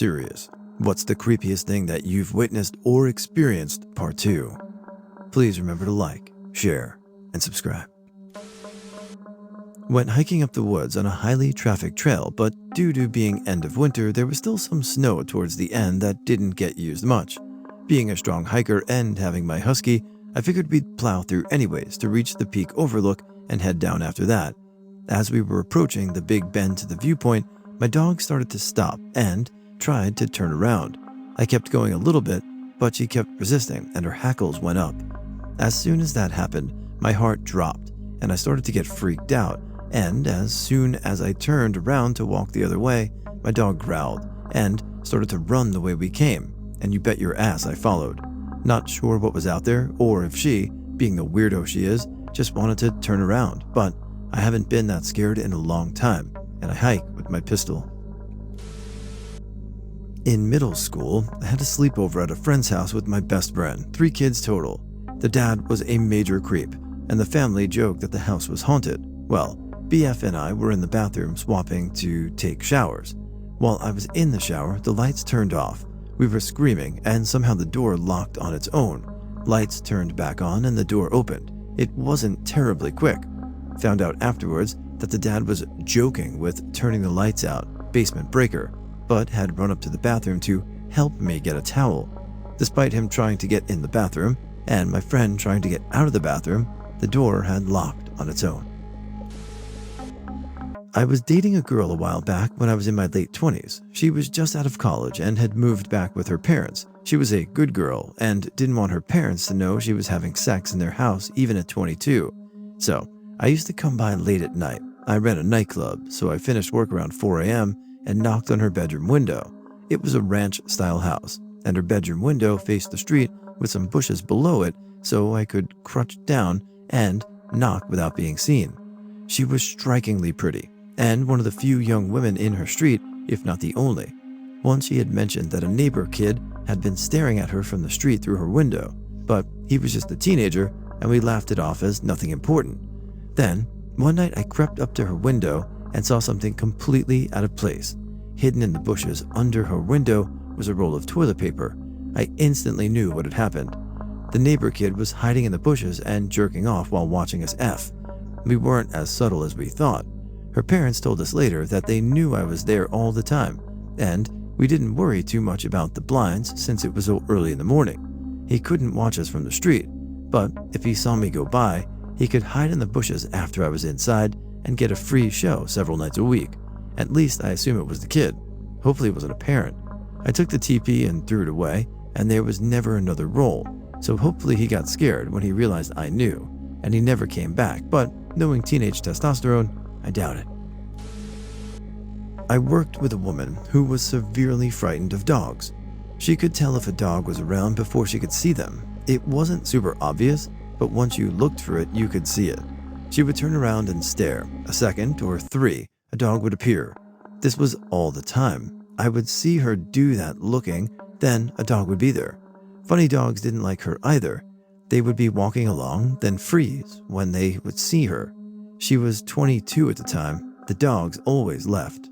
serious. What's the creepiest thing that you've witnessed or experienced? Part 2. Please remember to like, share, and subscribe. Went hiking up the woods on a highly trafficked trail, but due to being end of winter, there was still some snow towards the end that didn't get used much. Being a strong hiker and having my husky, I figured we'd plow through anyways to reach the peak overlook and head down after that. As we were approaching the big bend to the viewpoint, my dog started to stop and tried to turn around. I kept going a little bit, but she kept resisting and her hackles went up. As soon as that happened, my heart dropped and I started to get freaked out, and as soon as I turned around to walk the other way, my dog growled and started to run the way we came, and you bet your ass I followed. Not sure what was out there or if she, being the weirdo she is, just wanted to turn around, but I haven't been that scared in a long time, and I hike with my pistol. In middle school, I had a sleepover at a friend's house with my best friend, 3 kids total. The dad was a major creep, and the family joked that the house was haunted. Well, BF and I were in the bathroom swapping to take showers. While I was in the shower, the lights turned off. We were screaming, and somehow the door locked on its own. Lights turned back on and the door opened. It wasn't terribly quick. Found out afterwards that the dad was joking with turning the lights out, basement breaker, but had run up to the bathroom to help me get a towel. Despite him trying to get in the bathroom, and my friend trying to get out of the bathroom, the door had locked on its own. I was dating a girl a while back when I was in my late 20s. She was just out of college and had moved back with her parents. She was a good girl and didn't want her parents to know she was having sex in their house even at 22. So I used to come by late at night. I ran a nightclub, so I finished work around 4 a.m. and knocked on her bedroom window. It was a ranch-style house, and her bedroom window faced the street with some bushes below it, so I could crouch down and knock without being seen. She was strikingly pretty, and one of the few young women in her street, if not the only. Once she had mentioned that a neighbor kid had been staring at her from the street through her window, but he was just a teenager, and we laughed it off as nothing important. Then, one night I crept up to her window and saw something completely out of place. Hidden in the bushes under her window was a roll of toilet paper. I instantly knew what had happened. The neighbor kid was hiding in the bushes and jerking off while watching us F. We weren't as subtle as we thought. Her parents told us later that they knew I was there all the time, and we didn't worry too much about the blinds since it was so early in the morning. He couldn't watch us from the street, but if he saw me go by, he could hide in the bushes after I was inside and get a free show several nights a week. At least I assume it was the kid. Hopefully it wasn't a parent. I took the TP and threw it away, and there was never another roll, so hopefully he got scared when he realized I knew, and he never came back, but knowing teenage testosterone, I doubt it. I worked with a woman who was severely frightened of dogs. She could tell if a dog was around before she could see them. It wasn't super obvious, but once you looked for it, you could see it. She would turn around and stare. A second or 3, a dog would appear. This was all the time. I would see her do that looking, then a dog would be there. Funny dogs didn't like her either. They would be walking along, then freeze when they would see her. She was 22 at the time. The dogs always left.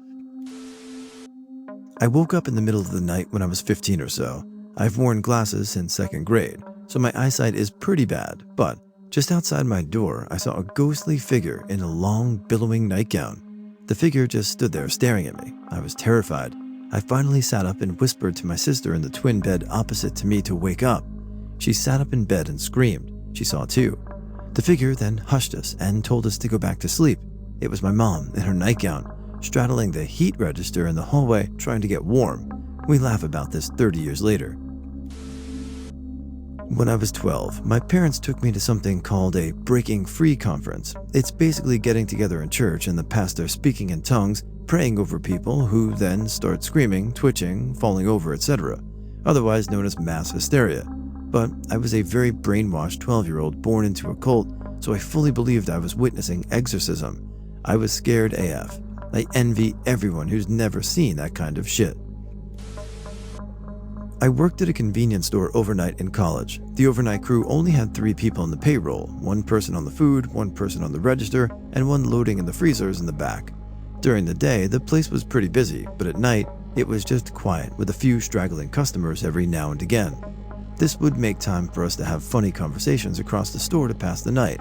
I woke up in the middle of the night when I was 15 or so. I've worn glasses since 2nd grade, so my eyesight is pretty bad, but just outside my door, I saw a ghostly figure in a long, billowing nightgown. The figure just stood there staring at me. I was terrified. I finally sat up and whispered to my sister in the twin bed opposite to me to wake up. She sat up in bed and screamed. She saw too. The figure then hushed us and told us to go back to sleep. It was my mom in her nightgown, straddling the heat register in the hallway trying to get warm. We laugh about this 30 years later. When I was 12, my parents took me to something called a Breaking Free conference. It's basically getting together in church and the pastor speaking in tongues, praying over people who then start screaming, twitching, falling over, etc., otherwise known as mass hysteria. But I was a very brainwashed 12-year-old born into a cult, so I fully believed I was witnessing exorcism. I was scared AF. I envy everyone who's never seen that kind of shit. I worked at a convenience store overnight in college. The overnight crew only had 3 people on the payroll, 1 person on the food, 1 person on the register, and 1 loading in the freezers in the back. During the day, the place was pretty busy, but at night, It was just quiet with a few straggling customers every now and again. This would make time for us to have funny conversations across the store to pass the night.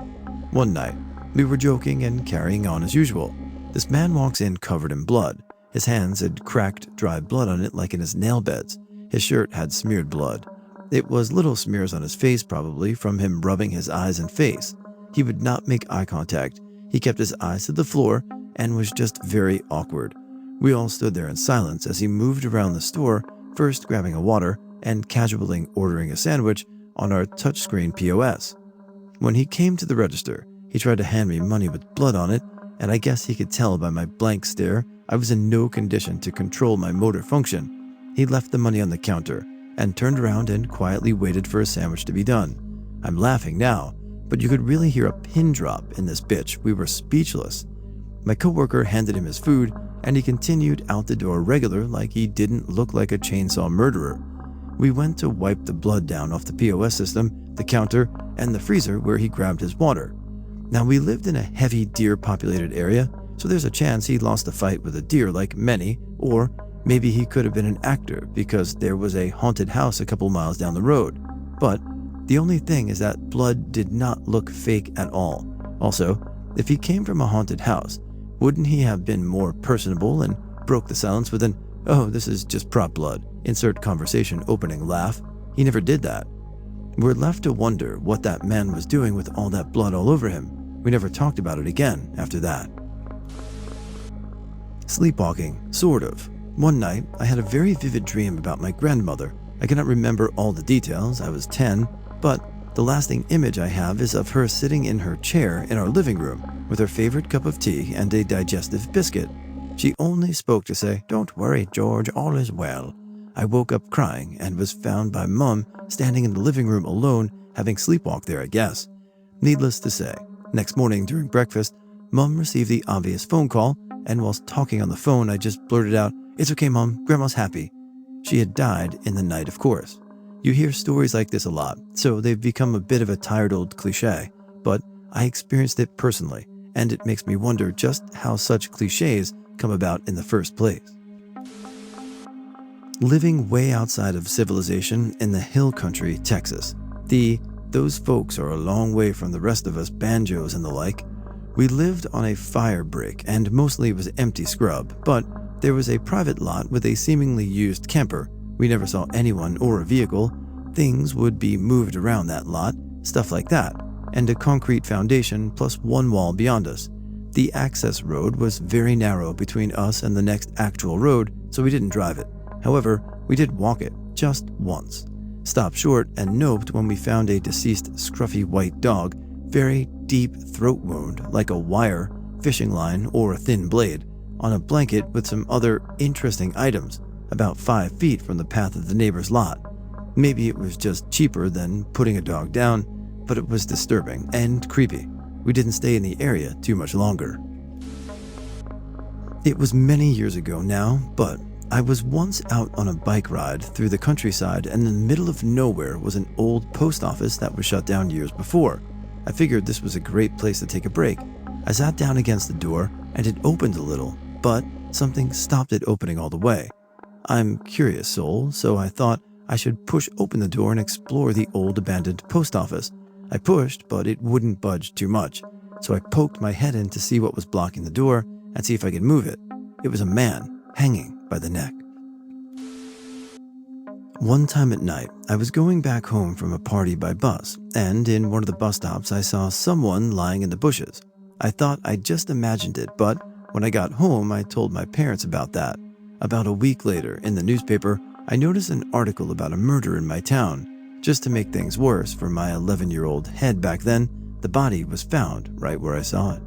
One night, we were joking and carrying on as usual. This man walks in covered in blood. His hands had cracked, dry blood on it like in his nail beds. His shirt had smeared blood. It was little smears on his face probably from him rubbing his eyes and face. He would not make eye contact. He kept his eyes to the floor and was just very awkward. We all stood there in silence as he moved around the store, first grabbing a water and casually ordering a sandwich on our touchscreen POS. When he came to the register, he tried to hand me money with blood on it, and I guess he could tell by my blank stare I was in no condition to control my motor function. He left the money on the counter and turned around and quietly waited for a sandwich to be done. I'm laughing now, but you could really hear a pin drop in this bitch. We were speechless. My coworker handed him his food, and he continued out the door regular like he didn't look like a chainsaw murderer. We went to wipe the blood down off the POS system, the counter, and the freezer where he grabbed his water. Now, we lived in a heavy deer-populated area, so there's a chance he lost a fight with a deer like many, or maybe he could have been an actor because there was a haunted house a couple miles down the road. But the only thing is that blood did not look fake at all. Also, if he came from a haunted house, wouldn't he have been more personable and broke the silence with an, "Oh, this is just prop blood, insert conversation opening laugh"? He never did that. We're left to wonder what that man was doing with all that blood all over him. We never talked about it again after that. Sleepwalking, sort of. One night, I had a very vivid dream about my grandmother. I cannot remember all the details, I was 10, but the lasting image I have is of her sitting in her chair in our living room with her favorite cup of tea and a digestive biscuit. She only spoke to say, "Don't worry, George, all is well." I woke up crying and was found by Mum standing in the living room alone, having sleepwalked there, I guess. Needless to say, next morning during breakfast, Mum received the obvious phone call, and whilst talking on the phone, I just blurted out, "It's okay, Mum, Grandma's happy." She had died in the night, of course. You hear stories like this a lot, so they've become a bit of a tired old cliche, but I experienced it personally, and it makes me wonder just how such cliches come about in the first place. Living way outside of civilization in the hill country, Texas. Those folks are a long way from the rest of us banjos and the like. We lived on a fire break and mostly it was empty scrub, but there was a private lot with a seemingly used camper. We never saw anyone or a vehicle. Things would be moved around that lot, stuff like that, and a concrete foundation plus one wall beyond us. The access road was very narrow between us and the next actual road, so we didn't drive it. However, we did walk it, just once. Stopped short and noped when we found a deceased scruffy white dog, very deep throat wound like a wire, fishing line, or a thin blade, on a blanket with some other interesting items, about 5 feet from the path of the neighbor's lot. Maybe it was just cheaper than putting a dog down, but it was disturbing and creepy. We didn't stay in the area too much longer. It was many years ago now, but I was once out on a bike ride through the countryside and in the middle of nowhere was an old post office that was shut down years before. I figured this was a great place to take a break. I sat down against the door and it opened a little, but something stopped it opening all the way. I'm curious soul, so I thought I should push open the door and explore the old abandoned post office. I pushed, but it wouldn't budge too much, so I poked my head in to see what was blocking the door and see if I could move it. It was a man hanging by the neck. One time at night, I was going back home from a party by bus, and in one of the bus stops I saw someone lying in the bushes. I thought I'd just imagined it, but when I got home I told my parents about that. About a week later, in the newspaper, I noticed an article about a murder in my town. Just to make things worse for my 11-year-old head back then, the body was found right where I saw it.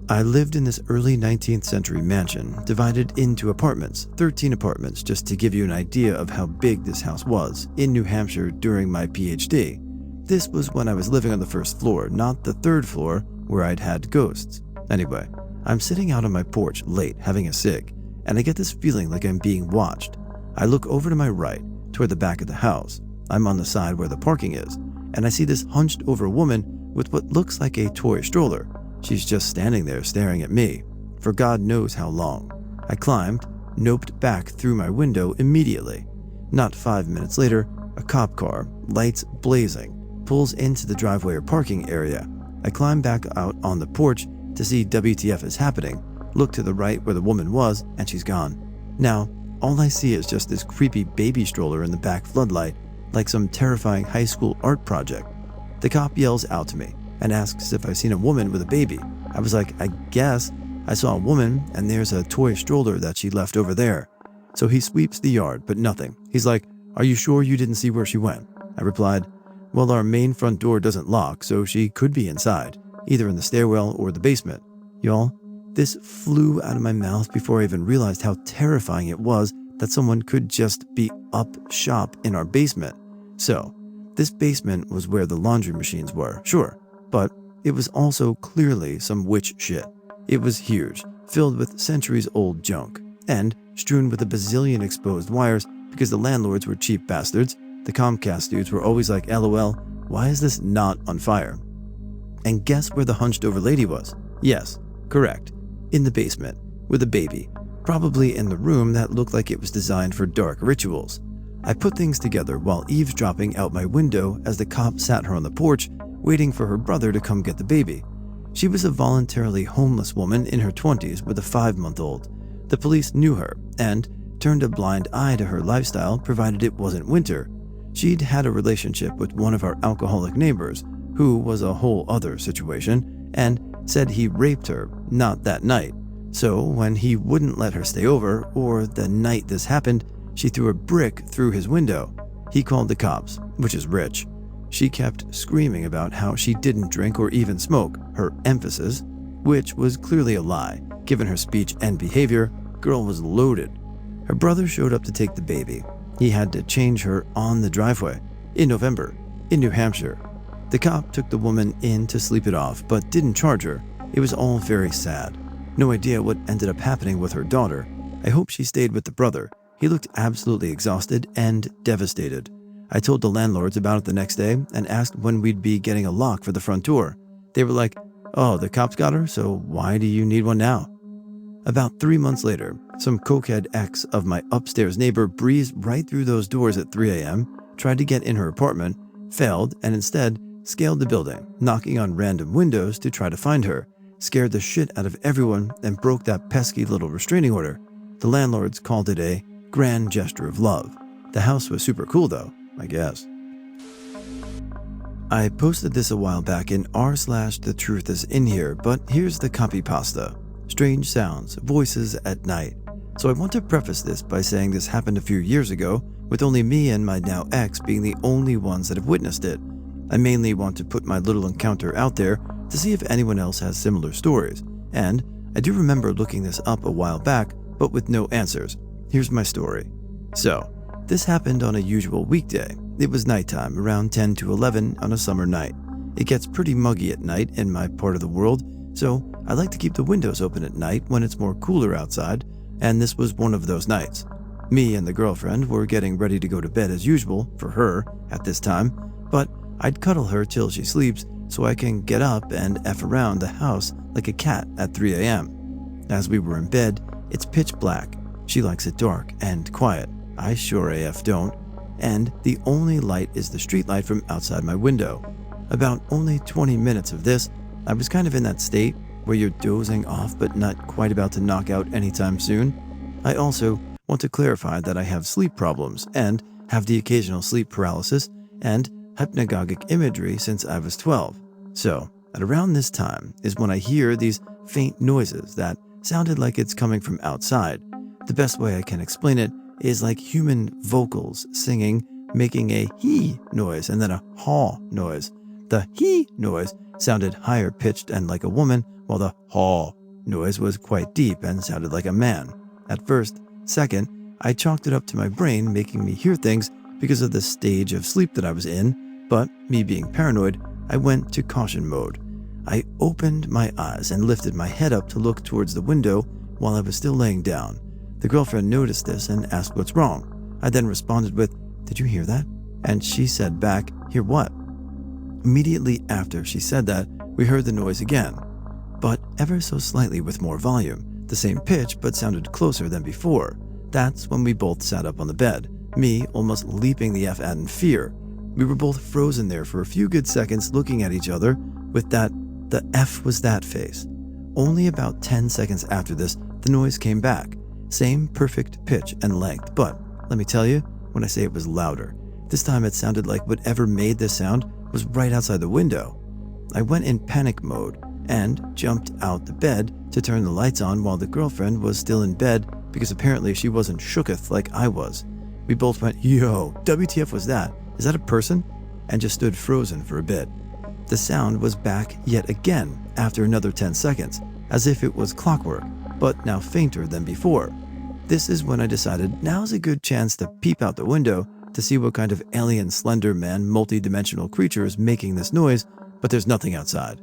I lived in this early 19th century mansion, divided into apartments, 13 apartments just to give you an idea of how big this house was, in New Hampshire during my PhD. This was when I was living on the first floor, not the third floor where I'd had ghosts. Anyway, I'm sitting out on my porch late having a cig, and I get this feeling like I'm being watched. I look over to my right, toward the back of the house. I'm on the side where the parking is, and I see this hunched over woman with what looks like a toy stroller. She's just standing there staring at me, for God knows how long. I climbed, noped back through my window immediately. Not 5 minutes later, a cop car, lights blazing, pulls into the driveway or parking area. I climb back out on the porch to see WTF is happening, look to the right where the woman was, and she's gone. Now, all I see is just this creepy baby stroller in the back floodlight, like some terrifying high school art project. The cop yells out to me and asks if I've seen a woman with a baby. I was like, I guess. I saw a woman, and there's a toy stroller that she left over there. So he sweeps the yard, but nothing. He's like, are you sure you didn't see where she went? I replied, well, our main front door doesn't lock, so she could be inside, either in the stairwell or the basement. Y'all, this flew out of my mouth before I even realized how terrifying it was that someone could just be up shop in our basement. So, this basement was where the laundry machines were, sure, but it was also clearly some witch shit. It was huge, filled with centuries-old junk, and strewn with a bazillion exposed wires because the landlords were cheap bastards. The Comcast dudes were always like, LOL, why is this not on fire? And guess where the hunched-over lady was? Yes, correct, in the basement, with a baby, probably in the room that looked like it was designed for dark rituals. I put things together while eavesdropping out my window as the cop sat her on the porch, waiting for her brother to come get the baby. She was a voluntarily homeless woman in her 20s with a 5-month-old. The police knew her and turned a blind eye to her lifestyle provided it wasn't winter. She'd had a relationship with one of our alcoholic neighbors, who was a whole other situation, and said he raped her, not that night. So when he wouldn't let her stay over, or the night this happened, she threw a brick through his window. He called the cops, which is rich. She kept screaming about how she didn't drink or even smoke, her emphasis, which was clearly a lie. Given her speech and behavior, girl was loaded. Her brother showed up to take the baby. He had to change her on the driveway in November, in New Hampshire. The cop took the woman in to sleep it off, but didn't charge her. It was all very sad. No idea what ended up happening with her daughter. I hope she stayed with the brother. He looked absolutely exhausted and devastated. I told the landlords about it the next day and asked when we'd be getting a lock for the front door. They were like, oh, the cops got her, so why do you need one now? About 3 months later, some cokehead ex of my upstairs neighbor breezed right through those doors at 3 a.m., tried to get in her apartment, failed, and instead scaled the building, knocking on random windows to try to find her, scared the shit out of everyone, and broke that pesky little restraining order. The landlords called it a grand gesture of love. The house was super cool though, I guess. I posted this a while back in r/the truth is in here, but here's the copy pasta. Strange sounds, voices at night. So I want to preface this by saying this happened a few years ago, with only me and my now ex being the only ones that have witnessed it. I mainly want to put my little encounter out there to see if anyone else has similar stories, and I do remember looking this up a while back, but with no answers. Here's my story. So, this happened on a usual weekday. It was nighttime, around 10 to 11 on a summer night. It gets pretty muggy at night in my part of the world, so I like to keep the windows open at night when it's more cooler outside, and this was one of those nights. Me and the girlfriend were getting ready to go to bed as usual for her at this time, but I'd cuddle her till she sleeps so I can get up and F around the house like a cat at 3 a.m. As we were in bed, it's pitch black. She likes it dark and quiet. I sure AF don't. And the only light is the streetlight from outside my window. About only 20 minutes of this, I was kind of in that state where you're dozing off but not quite about to knock out anytime soon. I also want to clarify that I have sleep problems and have the occasional sleep paralysis and hypnagogic imagery since I was 12. So, at around this time is when I hear these faint noises that sounded like it's coming from outside. The best way I can explain it is like human vocals singing, making a he noise and then a haw noise. The he noise sounded higher pitched and like a woman, while the haw noise was quite deep and sounded like a man. At first, second, I chalked it up to my brain making me hear things because of the stage of sleep that I was in, but me being paranoid, I went to caution mode. I opened my eyes and lifted my head up to look towards the window while I was still laying down. The girlfriend noticed this and asked what's wrong. I then responded with, "Did you hear that?" And she said back, "Hear what?" Immediately after she said that, we heard the noise again, but ever so slightly with more volume, the same pitch but sounded closer than before. That's when we both sat up on the bed, me almost leaping the F out in fear. We were both frozen there for a few good seconds looking at each other with that "the F was that" face. Only about 10 seconds after this, the noise came back. Same perfect pitch and length, but let me tell you, when I say it was louder, this time it sounded like whatever made this sound was right outside the window. I went in panic mode and jumped out the bed to turn the lights on while the girlfriend was still in bed because apparently she wasn't shooketh like I was. We both went, "Yo, WTF was that? Is that a person?" and just stood frozen for a bit. The sound was back yet again after another 10 seconds, as if it was clockwork, but now fainter than before. This is when I decided now's a good chance to peep out the window to see what kind of alien slender man multi-dimensional creature is making this noise, but there's nothing outside.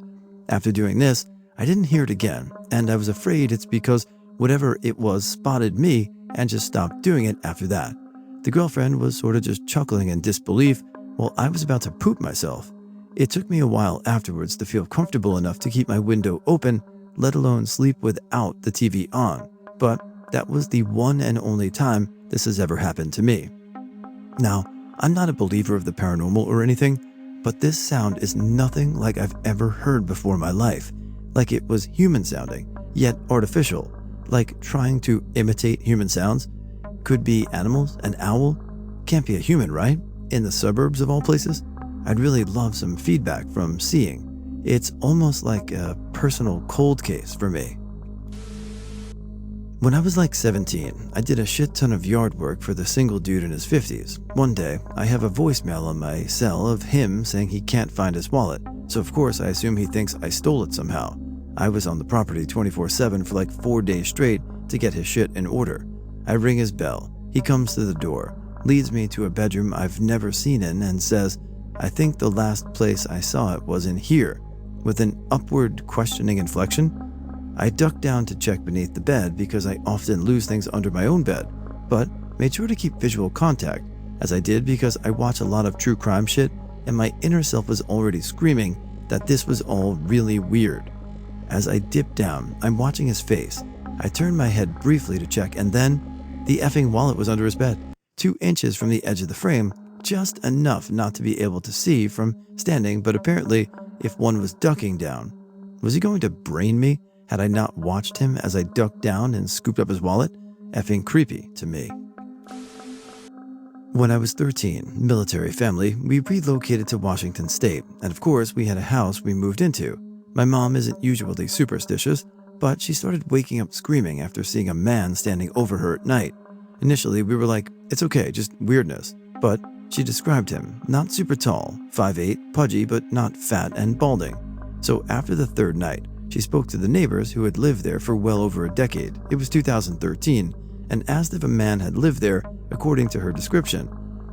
After doing this, I didn't hear it again, and I was afraid it's because whatever it was spotted me and just stopped doing it after that. The girlfriend was sort of just chuckling in disbelief while I was about to poop myself. It took me a while afterwards to feel comfortable enough to keep my window open, let alone sleep without the TV on, but that was the one and only time this has ever happened to me. Now, I'm not a believer of the paranormal or anything, but this sound is nothing like I've ever heard before in my life. Like it was human sounding, yet artificial, like trying to imitate human sounds. Could be animals, an owl. Can't be a human, right? In the suburbs of all places? I'd really love some feedback from seeing. It's almost like a personal cold case for me. When I was like 17, I did a shit ton of yard work for the single dude in his 50s. One day, I have a voicemail on my cell of him saying he can't find his wallet, so of course I assume he thinks I stole it somehow. I was on the property 24/7 for like 4 days straight to get his shit in order. I ring his bell. He comes to the door, leads me to a bedroom I've never seen in, and says, "I think the last place I saw it was in here," with an upward questioning inflection. I ducked down to check beneath the bed because I often lose things under my own bed, but made sure to keep visual contact, as I did because I watch a lot of true crime shit and my inner self was already screaming that this was all really weird. As I dipped down, I'm watching his face. I turned my head briefly to check, and then the effing wallet was under his bed, 2 inches from the edge of the frame, just enough not to be able to see from standing, but apparently if one was ducking down. Was he going to brain me had I not watched him as I ducked down and scooped up his wallet? Effing creepy to me. When I was 13, military family, we relocated to Washington State, and of course we had a house we moved into. My mom isn't usually superstitious, but she started waking up screaming after seeing a man standing over her at night. Initially, we were like, it's okay, just weirdness. But she described him, not super tall, 5'8", pudgy, but not fat and balding. So after the third night, she spoke to the neighbors who had lived there for well over a decade. It was 2013, and asked if a man had lived there according to her description.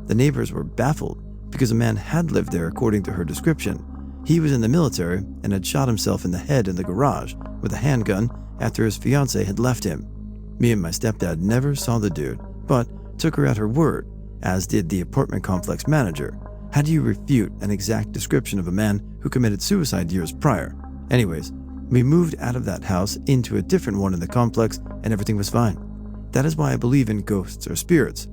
The neighbors were baffled because a man had lived there according to her description. He was in the military and had shot himself in the head in the garage with a handgun after his fiancée had left him. Me and my stepdad never saw the dude, but took her at her word, as did the apartment complex manager. How do you refute an exact description of a man who committed suicide years prior? Anyways, we moved out of that house into a different one in the complex and everything was fine. That is why I believe in ghosts or spirits.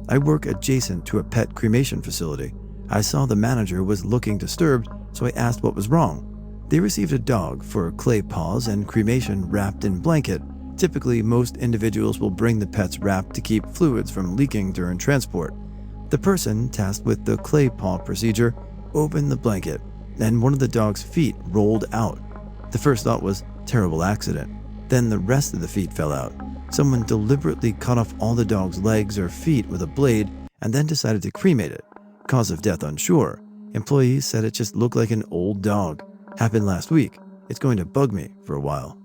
I work adjacent to a pet cremation facility. I saw the manager was looking disturbed, so I asked what was wrong. They received a dog for clay paws and cremation wrapped in blanket. Typically, most individuals will bring the pet's wrap to keep fluids from leaking during transport. The person tasked with the clay paw procedure opened the blanket, and one of the dog's feet rolled out. The first thought was, terrible accident. Then the rest of the feet fell out. Someone deliberately cut off all the dog's legs or feet with a blade and then decided to cremate it. Cause of death unsure. Employees said it just looked like an old dog. Happened last week. It's going to bug me for a while.